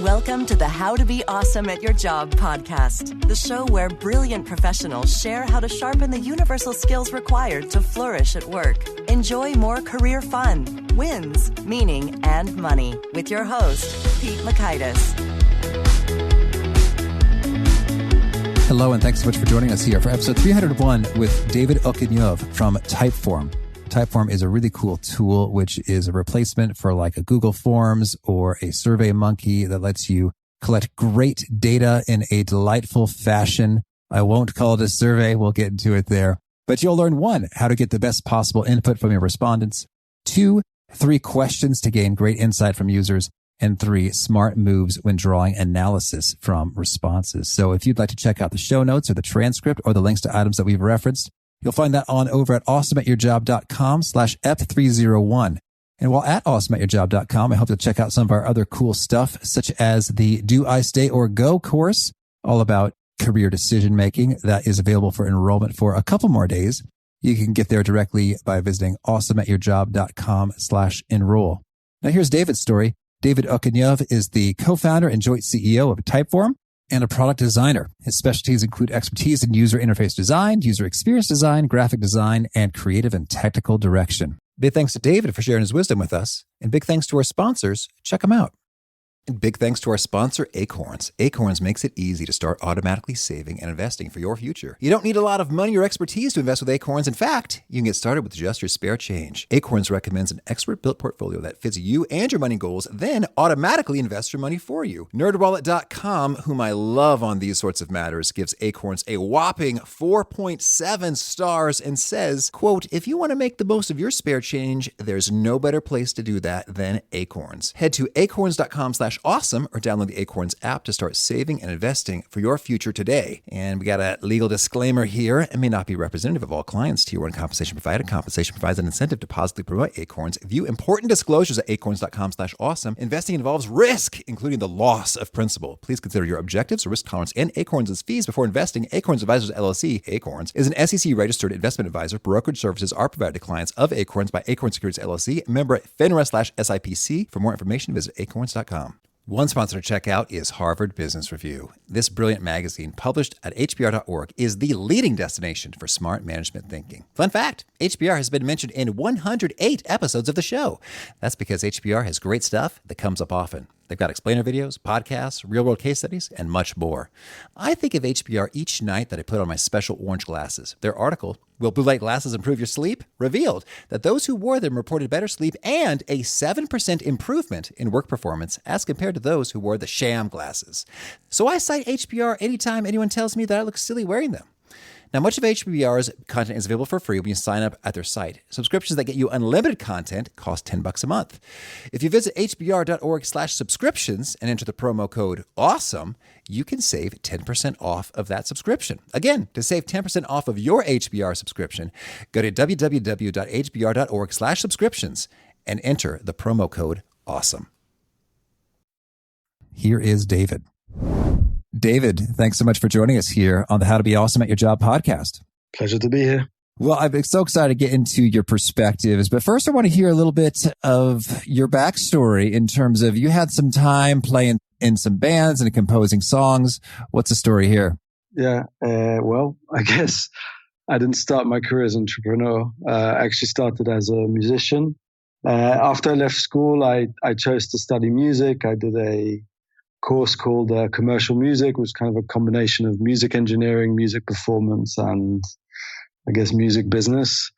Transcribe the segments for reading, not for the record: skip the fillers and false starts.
Welcome to the How to Be Awesome at Your Job podcast, the show where brilliant professionals share how to sharpen the universal skills required to flourish at work. Enjoy more career fun, wins, meaning, and money with your host, Pete Makaitis. Hello, and thanks so much for joining us here for episode 301 with David Okuniev from Typeform. Typeform is a really cool tool, which is a replacement for like a Google Forms or a SurveyMonkey that lets you collect great data in a delightful fashion. I won't call it a survey. We'll get into it there. But you'll learn 1, how to get the best possible input from your respondents. 2, 3 questions to gain great insight from users. And 3, smart moves when drawing analysis from responses. So if you'd like to check out the show notes or the transcript or the links to items that we've referenced, you'll find that on over at awesomeatyourjob.com/ep301. And while at awesomeatyourjob.com, I hope you'll check out some of our other cool stuff, such as the Do I Stay or Go course, all about career decision making that is available for enrollment for a couple more days. You can get there directly by visiting awesomeatyourjob.com/enroll. Now here's David's story. David Okuniev is the co-founder and joint CEO of Typeform and a product designer. His specialties include expertise in user interface design, user experience design, graphic design, and creative and technical direction. Big thanks to David for sharing his wisdom with us. And big thanks to our sponsors. Check them out. And big thanks to our sponsor, Acorns. Acorns makes it easy to start automatically saving and investing for your future. You don't need a lot of money or expertise to invest with Acorns. In fact, you can get started with just your spare change. Acorns recommends an expert-built portfolio that fits you and your money goals, then automatically invests your money for you. NerdWallet.com, whom I love on these sorts of matters, gives Acorns a whopping 4.7 stars and says, quote, if you want to make the most of your spare change, there's no better place to do that than Acorns. Head to acorns.com/awesome or download the Acorns app to start saving and investing for your future today. And we got a legal disclaimer here. It may not be representative of all clients. Tier 1 compensation provided. Compensation provides an incentive to positively promote Acorns. View important disclosures at acorns.com/awesome. Investing involves risk, including the loss of principal. Please consider your objectives, risk tolerance, and Acorns' fees before investing. Acorns Advisors LLC, Acorns, is an SEC-registered investment advisor. Brokerage services are provided to clients of Acorns by Acorns Securities LLC, member FINRA/SIPC. For more information, visit acorns.com. One sponsor to check out is Harvard Business Review. This brilliant magazine, published at hbr.org, is the leading destination for smart management thinking. Fun fact, HBR has been mentioned in 108 episodes of the show. That's because HBR has great stuff that comes up often. They've got explainer videos, podcasts, real-world case studies, and much more. I think of HBR each night that I put on my special orange glasses. Their article, Will Blue Light Glasses Improve Your Sleep?, revealed that those who wore them reported better sleep and a 7% improvement in work performance as compared to those who wore the sham glasses. So I cite HBR anytime anyone tells me that I look silly wearing them. Now, much of HBR's content is available for free when you sign up at their site. Subscriptions that get you unlimited content cost $10 a month. If you visit hbr.org/subscriptions and enter the promo code AWESOME, you can save 10% off of that subscription. Again, to save 10% off of your HBR subscription, go to www.hbr.org/subscriptions and enter the promo code AWESOME. Here is David. David, thanks so much for joining us here on the How to Be Awesome at Your Job podcast. Pleasure to be here. Well, I'm so excited to get into your perspectives, but first I want to hear a little bit of your backstory in terms of you had some time playing in some bands and composing songs. What's the story here? Yeah, well, I guess I didn't start my career as an entrepreneur. I actually started as a musician. After I left school, I chose to study music. I did a course called commercial music, which was kind of a combination of music engineering, music performance, and I guess music business.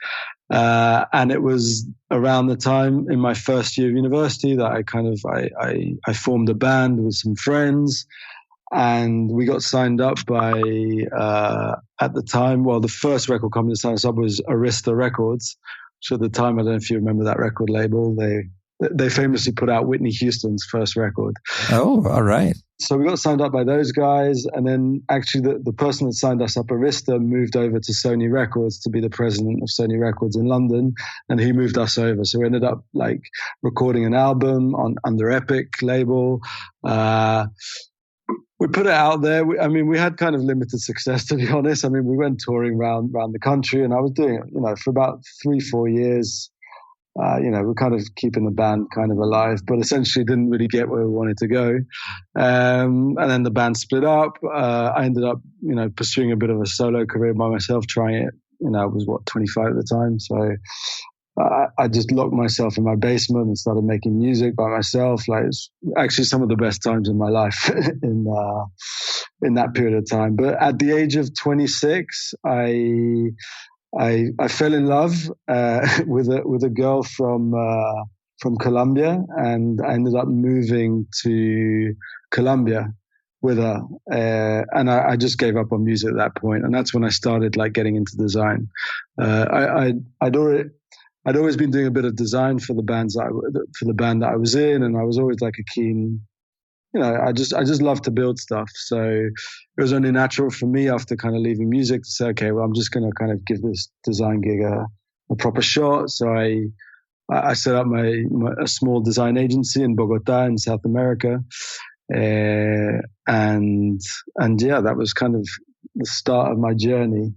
And it was around the time in my first year of university that I formed a band with some friends, and we got signed up by at the time, well, the first record company that signed us up was Arista Records. So at the time, I don't know if you remember that record label. They famously put out Whitney Houston's first record. Oh, all right. So we got signed up by those guys. And then actually the person that signed us up, Arista, moved over to Sony Records to be the president of Sony Records in London. And he moved us over. So we ended up like recording an album under Epic label. We put it out there. We had kind of limited success, to be honest. We went touring around the country, and I was doing it, for about 3-4 years. we're kind of keeping the band kind of alive, but essentially didn't really get where we wanted to go. And then the band split up. I ended up, pursuing a bit of a solo career by myself, trying it. I was 25 at the time. So I just locked myself in my basement and started making music by myself. Like, it's actually some of the best times in my life in that period of time. But at the age of 26, I fell in love with a girl from Colombia, and I ended up moving to Colombia with her. And I just gave up on music at that point, and that's when I started like getting into design. I'd always been doing a bit of design for the band that I was in, and I was always like a keen. I just love to build stuff. So it was only natural for me after kind of leaving music to say, okay, well, I'm just going to kind of give this design gig a proper shot. So I set up a small design agency in Bogota in South America. And yeah, that was kind of the start of my journey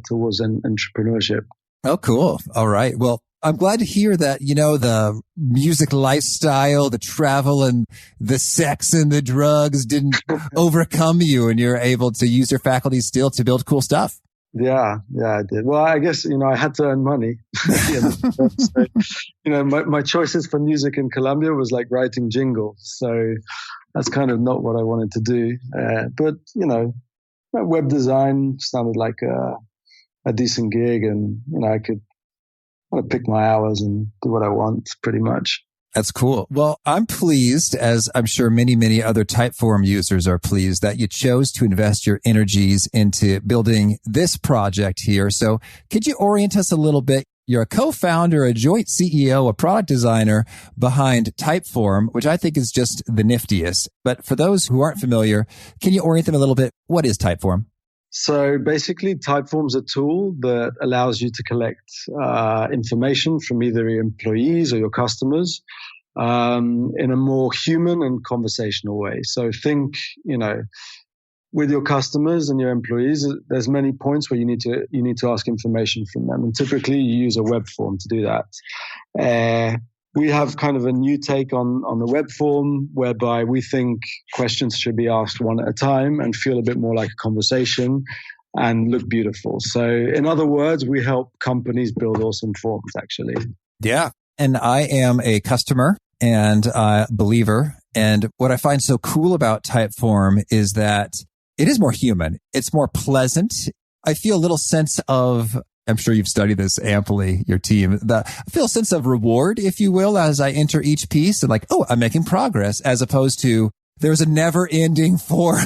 towards entrepreneurship. Oh, cool. All right. Well, I'm glad to hear that, the music lifestyle, the travel and the sex and the drugs didn't overcome you, and you're able to use your faculties still to build cool stuff. Yeah, I did. Well, I guess, I had to earn money. So, my choices for music in Colombia was like writing jingles. So that's kind of not what I wanted to do. But, web design sounded like a decent gig, and, I could pick my hours and do what I want pretty much. That's cool. Well, I'm pleased, as I'm sure many, many other Typeform users are pleased, that you chose to invest your energies into building this project here. So could you orient us a little bit? You're a co-founder, a joint CEO, a product designer behind Typeform, which I think is just the niftiest. But for those who aren't familiar, can you orient them a little bit? What is Typeform? So basically, Typeform's a tool that allows you to collect information from either your employees or your customers in a more human and conversational way. So think, with your customers and your employees, there's many points where you need to ask information from them, and typically you use a web form to do that. We have kind of a new take on the web form, whereby we think questions should be asked one at a time and feel a bit more like a conversation and look beautiful. So in other words, we help companies build awesome forms, actually. Yeah. And I am a customer and a believer. And what I find so cool about Typeform is that it is more human. It's more pleasant. I feel a little sense of, I'm sure you've studied this amply, your team. I feel a sense of reward, if you will, as I enter each piece and like, oh, I'm making progress, as opposed to there's a never ending form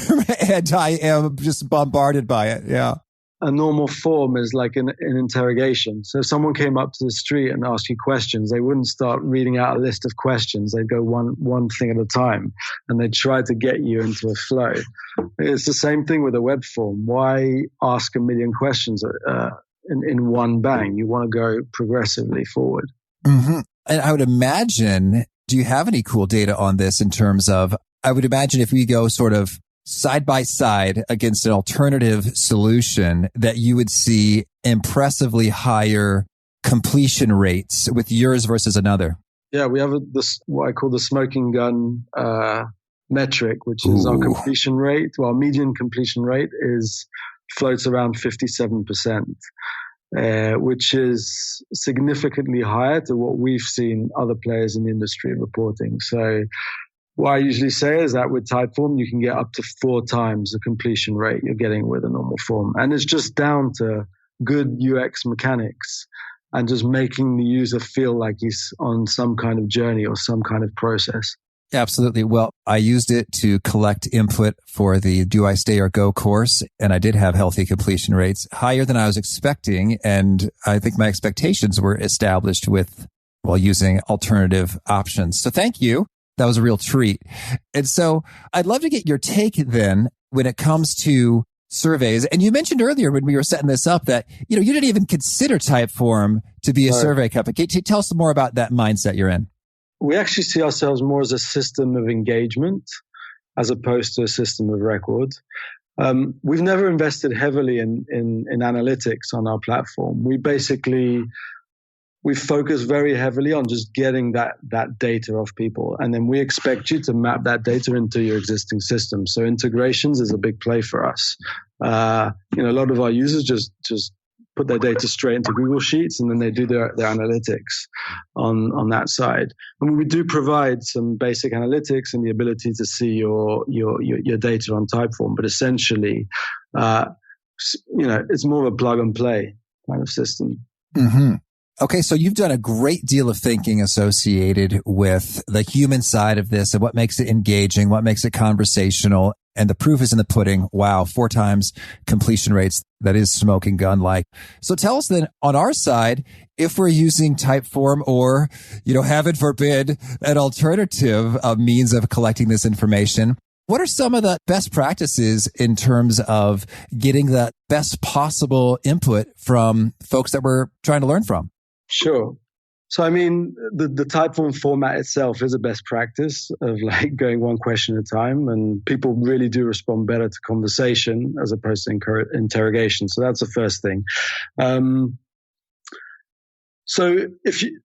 and I am just bombarded by it. Yeah. A normal form is like an interrogation. So if someone came up to the street and asked you questions, they wouldn't start reading out a list of questions. They'd go one thing at a time, and they'd try to get you into a flow. It's the same thing with a web form. Why ask a million questions in one bang? You want to go progressively forward. Mm-hmm. And I would imagine, do you have any cool data on this in terms of, I would imagine if we go sort of side by side against an alternative solution, that you would see impressively higher completion rates with yours versus another. Yeah, we have what I call the smoking gun metric, which is our completion rate. Well, median completion rate floats around 57%, which is significantly higher to what we've seen other players in the industry reporting. So what I usually say is that with Typeform, you can get up to 4 times the completion rate you're getting with a normal form. And it's just down to good UX mechanics and just making the user feel like he's on some kind of journey or some kind of process. Absolutely. Well, I used it to collect input for the Do I Stay or Go course, and I did have healthy completion rates, higher than I was expecting. And I think my expectations were established while using alternative options. So thank you. That was a real treat. And so I'd love to get your take then when it comes to surveys. And you mentioned earlier when we were setting this up that, you didn't even consider Typeform to be a survey company. Can you tell us more about that mindset you're in? We actually see ourselves more as a system of engagement as opposed to a system of record. We've never invested heavily in analytics on our platform. We basically we focus very heavily on just getting that data off people. And then we expect you to map that data into your existing system. So integrations is a big play for us. A lot of our users just put their data straight into Google Sheets, and then they do their analytics on that side. And we do provide some basic analytics and the ability to see your data on Typeform, but essentially, it's more of a plug and play kind of system. Mm-hmm. Okay, so you've done a great deal of thinking associated with the human side of this and what makes it engaging, what makes it conversational, and the proof is in the pudding. Wow, 4 times completion rates. That is smoking gun-like. So tell us then, on our side, if we're using Typeform or, heaven forbid, an alternative means of collecting this information, what are some of the best practices in terms of getting the best possible input from folks that we're trying to learn from? Sure. So, I mean, the Typeform format itself is a best practice of going one question at a time, and people really do respond better to conversation as opposed to interrogation. So that's the first thing. So if you,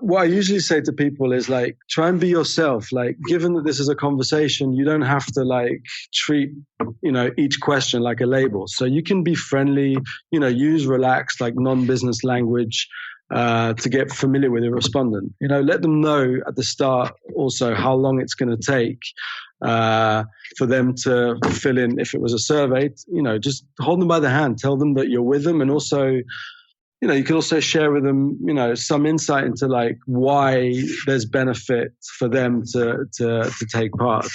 what I usually say to people is try and be yourself. Given that this is a conversation, you don't have to treat, each question like a label. So you can be friendly, use relaxed, non-business language, to get familiar with a respondent. Let them know at the start also how long it's going to take, for them to fill in. If it was a survey, just hold them by the hand, tell them that you're with them, and also, you can also share with them, some insight into why there's benefit for them to take part.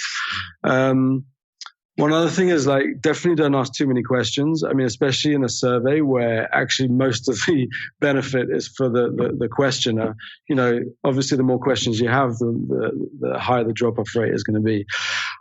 One other thing is definitely don't ask too many questions. I mean, especially in a survey where actually most of the benefit is for the questioner. Obviously the more questions you have, the higher the drop-off rate is going to be.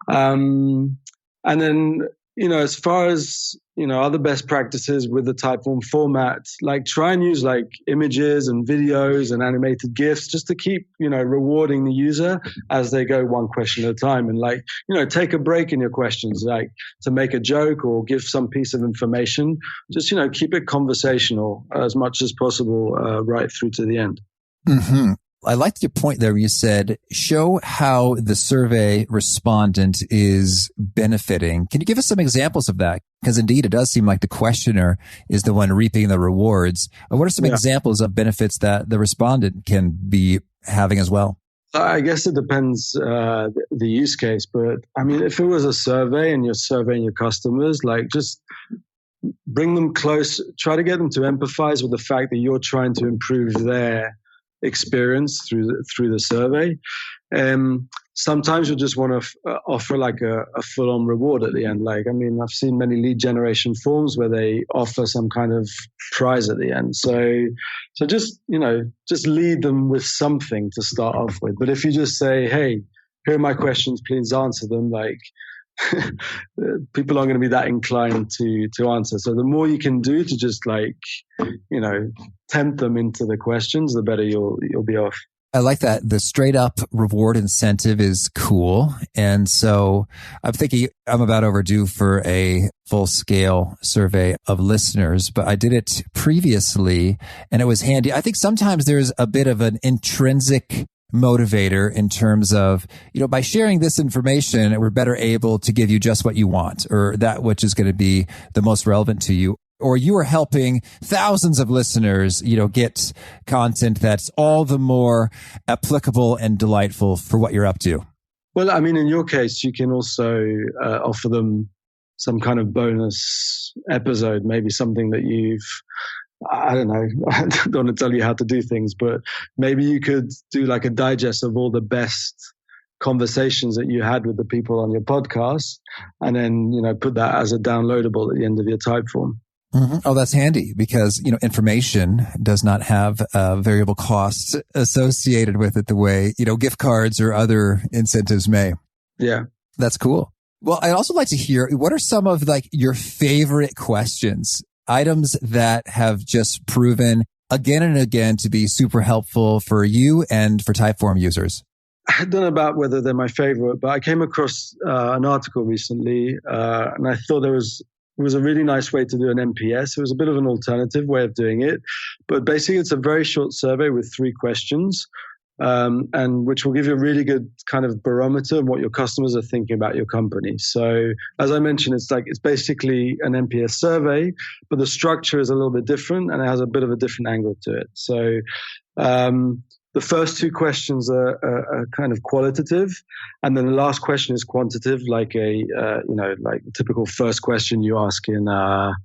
And then, as far as, other best practices with the Typeform format, try and use images and videos and animated GIFs just to keep, rewarding the user as they go one question at a time. And take a break in your questions, to make a joke or give some piece of information. Just, keep it conversational as much as possible, right through to the end. Mm-hmm. I liked your point there where you said, show how the survey respondent is benefiting. Can you give us some examples of that? Because indeed, it does seem like the questioner is the one reaping the rewards. What are some examples of benefits that the respondent can be having as well? I guess it depends the use case. But I mean, if it was a survey and you're surveying your customers, just bring them close, try to get them to empathize with the fact that you're trying to improve their experience through the survey. Sometimes you just want to offer a full-on reward at the end. I've seen many lead generation forms where they offer some kind of prize at the end. So just lead them with something to start off with. But if you just say, hey, here are my questions, please answer them, people aren't going to be that inclined to answer. So the more you can do to just tempt them into the questions, the better you'll be off. I like that. The straight up reward incentive is cool. And so I'm thinking I'm about overdue for a full scale survey of listeners, but I did it previously and it was handy. I think sometimes there's a bit of an intrinsic motivator in terms of, by sharing this information, we're better able to give you just what you want or that which is going to be the most relevant to you. Or you are helping thousands of listeners, get content that's all the more applicable and delightful for what you're up to. Well, I mean, in your case, you can also offer them some kind of bonus episode, maybe something that I don't know, I don't want to tell you how to do things, but maybe you could do a digest of all the best conversations that you had with the people on your podcast and then, put that as a downloadable at the end of your Typeform. Mm-hmm. Oh, that's handy because, information does not have variable costs associated with it the way, gift cards or other incentives may. Yeah. That's cool. Well, I'd also like to hear, what are some of your favorite questions, items that have just proven again and again to be super helpful for you and for Typeform users? I don't know about whether they're my favorite, but I came across an article recently and I thought there was was a really nice way to do an NPS. It was a bit of an alternative way of doing it. But basically, it's a very short survey with 3 questions, and which will give you a really good kind of barometer of what your customers are thinking about your company. So as I mentioned, it's basically an NPS survey, but the structure is a little bit different and it has a bit of a different angle to it. So the first 2 questions are kind of qualitative, and then the last question is quantitative, like like the typical first question you ask in an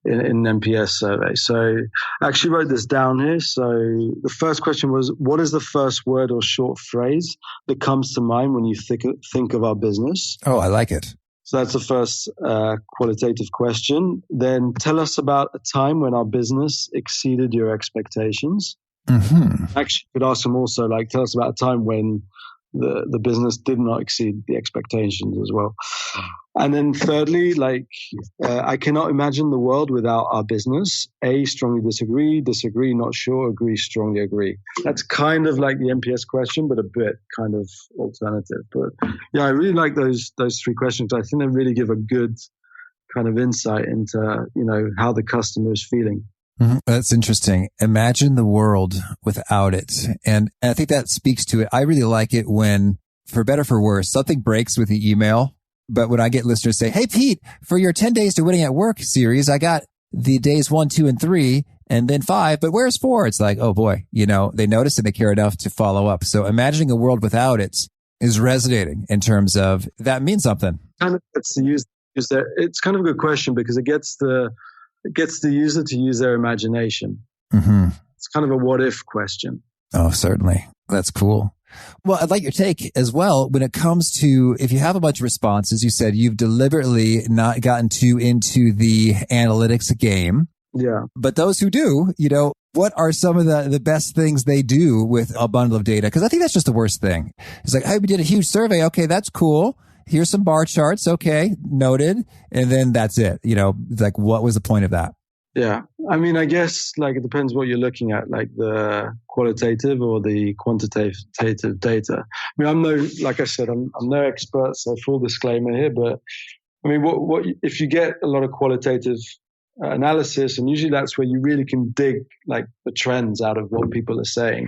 NPS survey. So I actually wrote this down here. So the first question was, what is the first word or short phrase that comes to mind when you think of our business? Oh, I like it. So that's the first qualitative question. Then tell us about a time when our business exceeded your expectations. Mm-hmm. Actually, you could ask them also, like, tell us about a time when the business did not exceed the expectations as well. And then thirdly, I cannot imagine the world without our business. A, strongly disagree, not sure, agree, strongly agree. That's kind of like the NPS question, but a bit kind of alternative. But yeah, I really like those 3 questions. I think they really give a good kind of insight into, how the customer is feeling. Mm-hmm. That's interesting. Imagine the world without it. And I think that speaks to it. I really like it when, for better or for worse, something breaks with the email. But when I get listeners say, hey, Pete, for your 10 Days to Winning at Work series, I got the days 1, 2, and 3, and then 5, but where's 4? It's like, oh boy, they notice and they care enough to follow up. So imagining a world without it is resonating in terms of that means something. Kind of gets the user. It's kind of a good question because it gets the user to use their imagination. Mm-hmm. It's kind of a what if question. Oh, certainly. That's cool. Well, I'd like your take as well when it comes to, if you have a bunch of responses, you said you've deliberately not gotten too into the analytics game. Yeah. But those who do, what are some of the best things they do with a bundle of data? Because I think that's just the worst thing. It's like, hey, we did a huge survey. Okay, that's cool. Here's some bar charts. Okay, noted. And then that's it. Like, what was the point of that? Yeah. I mean, I guess it depends what you're looking at, like the qualitative or the quantitative data. I mean, like I said, I'm no expert, so full disclaimer here, but I mean, what if you get a lot of qualitative analysis, and usually that's where you really can dig like the trends out of what people are saying.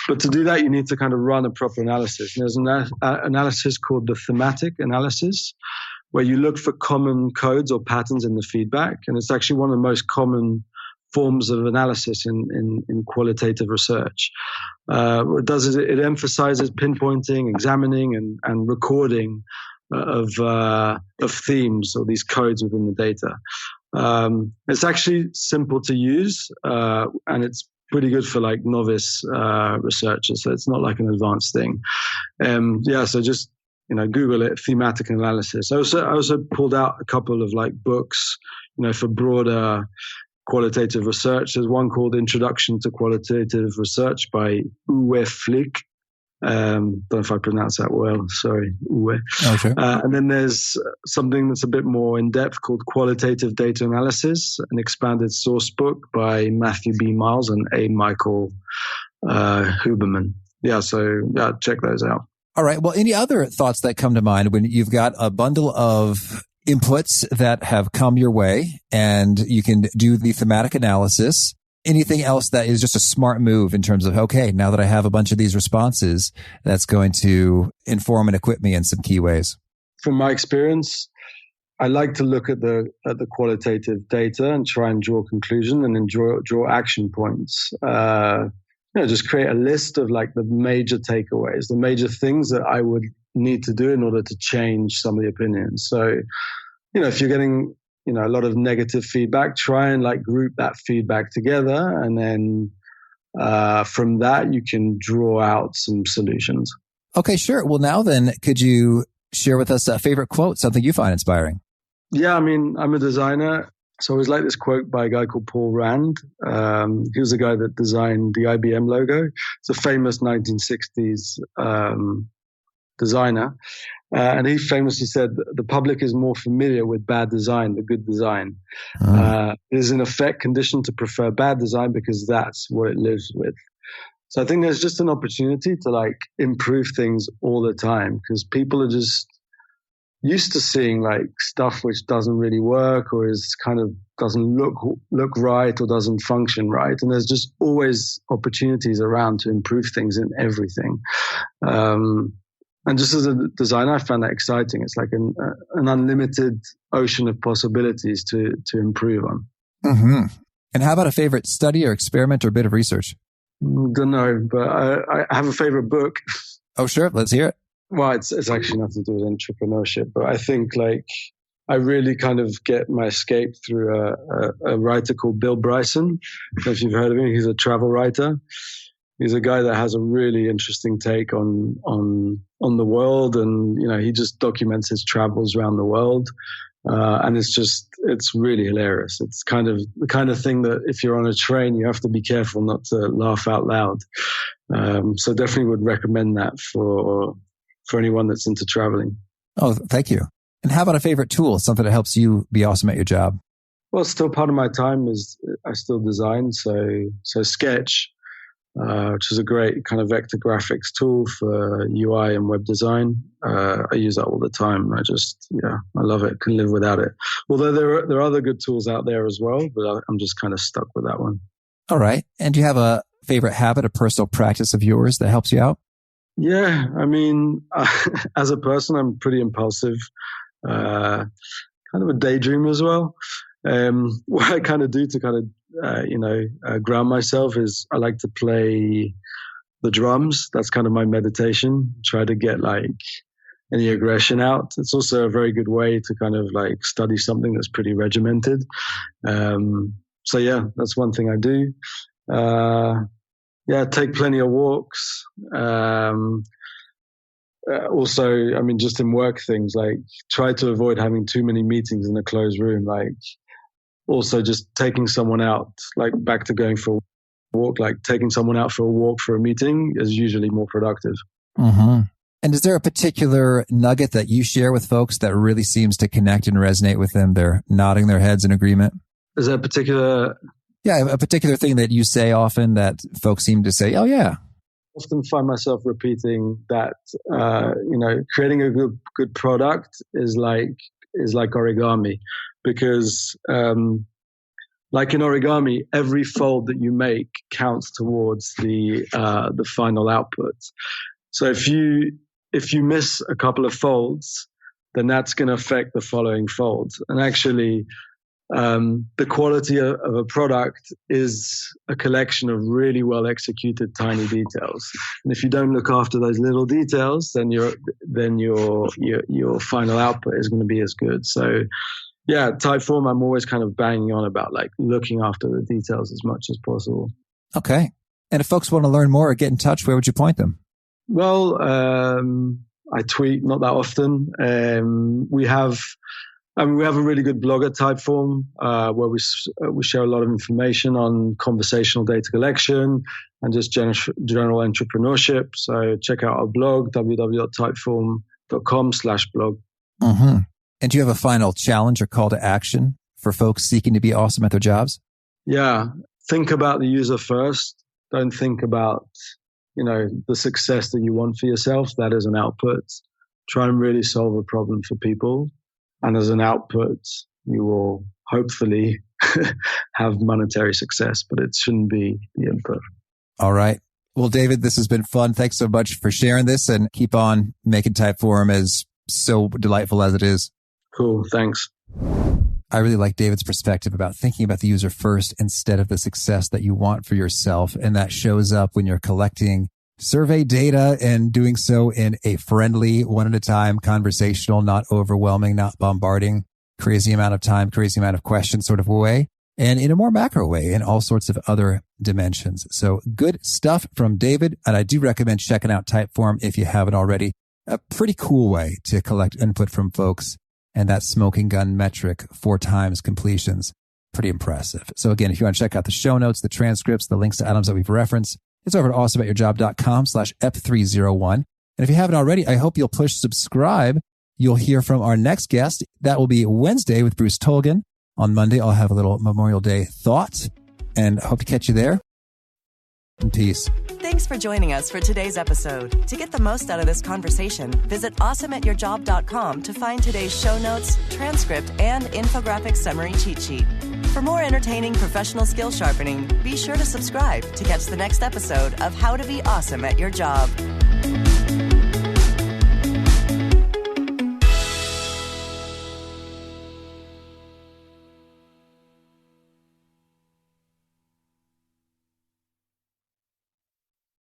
But to do that, you need to kind of run a proper analysis. And there's an analysis called the thematic analysis, where you look for common codes or patterns in the feedback. And it's actually one of the most common forms of analysis in qualitative research. What it does is it emphasizes pinpointing, examining, and recording of themes or these codes within the data. It's actually simple to use, and it's pretty good for like novice researchers. So it's not like an advanced thing. So just Google it, thematic analysis. I also pulled out a couple of like books, for broader qualitative research. There's one called Introduction to Qualitative Research by Uwe Flick. Don't know if I pronounce that well. Sorry, Uwe. Okay. And then there's something that's a bit more in depth called Qualitative Data Analysis, an expanded source book by Matthew B. Miles and A. Michael Huberman. Check those out. All right. Well, any other thoughts that come to mind when you've got a bundle of inputs that have come your way and you can do the thematic analysis? Anything else that is just a smart move in terms of, okay, now that I have a bunch of these responses, that's going to inform and equip me in some key ways? From my experience, I like to look at the qualitative data and try and draw conclusion and then draw action points. Just create a list of like the major takeaways, the major things that I would need to do in order to change some of the opinions. So, if you're getting a lot of negative feedback, try and like group that feedback together. And then from that, you can draw out some solutions. Okay, sure. Well, now then, could you share with us a favorite quote, something you find inspiring? Yeah, I mean, I'm a designer. So I always like this quote by a guy called Paul Rand. He was the guy that designed the IBM logo. It's a famous 1960s designer. And he famously said, the public is more familiar with bad design than good design. It is in effect conditioned to prefer bad design because that's what it lives with. So I think there's just an opportunity to like improve things all the time because people are just, used to seeing like stuff which doesn't really work or is kind of doesn't look right or doesn't function right. And there's just always opportunities around to improve things in everything. And just as a designer, I found that exciting. It's like an unlimited ocean of possibilities to improve on. Mm-hmm. And how about a favorite study or experiment or bit of research? Don't know, but I have a favorite book. Oh, sure. Let's hear it. Well, it's actually nothing to do with entrepreneurship, but I think like I really kind of get my escape through a writer called Bill Bryson. I don't know if you've heard of him. He's a travel writer. He's a guy that has a really interesting take on the world, and he just documents his travels around the world, and it's really hilarious. It's kind of the kind of thing that if you're on a train, you have to be careful not to laugh out loud. So definitely would recommend that for anyone that's into traveling. Oh, thank you. And how about a favorite tool, something that helps you be awesome at your job? Well, still part of my time is I still design. So Sketch, which is a great kind of vector graphics tool for UI and web design. I use that all the time. I love it. Couldn't live without it. Although there are other good tools out there as well, but I'm just kind of stuck with that one. All right. And do you have a favorite habit, a personal practice of yours that helps you out? Yeah, I mean, as a person, I'm pretty impulsive, kind of a daydreamer as well. What I kind of do to kind of, ground myself is I like to play the drums. That's kind of my meditation. Try to get like any aggression out. It's also a very good way to kind of like study something that's pretty regimented. So yeah, that's one thing I do. Take plenty of walks. Also, I mean, just in work things, like try to avoid having too many meetings in a closed room. Like also just taking someone out, like back to going for a walk, like taking someone out for a walk for a meeting is usually more productive. Mm-hmm. And is there a particular nugget that you share with folks that really seems to connect and resonate with them? They're nodding their heads in agreement. Is there a particular... Yeah, a particular thing that you say often that folks seem to say, oh, yeah. Often find myself repeating that, creating a good product is like origami, because like in origami, every fold that you make counts towards the final output. So if you miss a couple of folds, then that's going to affect the following folds. And actually, the quality of a product is a collection of really well executed tiny details. And if you don't look after those little details, then your final output is going to be as good. So yeah, Typeform, I'm always kind of banging on about like looking after the details as much as possible. Okay. And if folks want to learn more or get in touch, where would you point them? Well, I tweet not that often. We have a really good blog at Typeform where we share a lot of information on conversational data collection and just general entrepreneurship. So check out our blog, www.typeform.com/blog. Mm-hmm. And do you have a final challenge or call to action for folks seeking to be awesome at their jobs? Yeah. Think about the user first. Don't think about, the success that you want for yourself. That is an output. Try and really solve a problem for people. And as an output, you will hopefully have monetary success, but it shouldn't be the input. All right. Well, David, this has been fun. Thanks so much for sharing this, and keep on making Typeform as so delightful as it is. Cool. Thanks. I really like David's perspective about thinking about the user first instead of the success that you want for yourself. And that shows up when you're collecting survey data and doing so in a friendly, one at a time, conversational, not overwhelming, not bombarding, crazy amount of time, crazy amount of questions sort of way, and in a more macro way in all sorts of other dimensions. So good stuff from David. And I do recommend checking out Typeform if you haven't already. A pretty cool way to collect input from folks, and that smoking gun metric, 4 times completions. Pretty impressive. So again, if you want to check out the show notes, the transcripts, the links to items that we've referenced, it's over at awesomeatyourjob.com/ep301. And if you haven't already, I hope you'll push subscribe. You'll hear from our next guest. That will be Wednesday with Bruce Tolgan. On Monday, I'll have a little Memorial Day thought, and I hope to catch you there. and peace. Thanks for joining us for today's episode. To get the most out of this conversation, visit awesomeatyourjob.com to find today's show notes, transcript, and infographic summary cheat sheet. For more entertaining professional skill sharpening, be sure to subscribe to catch the next episode of How to Be Awesome at Your Job.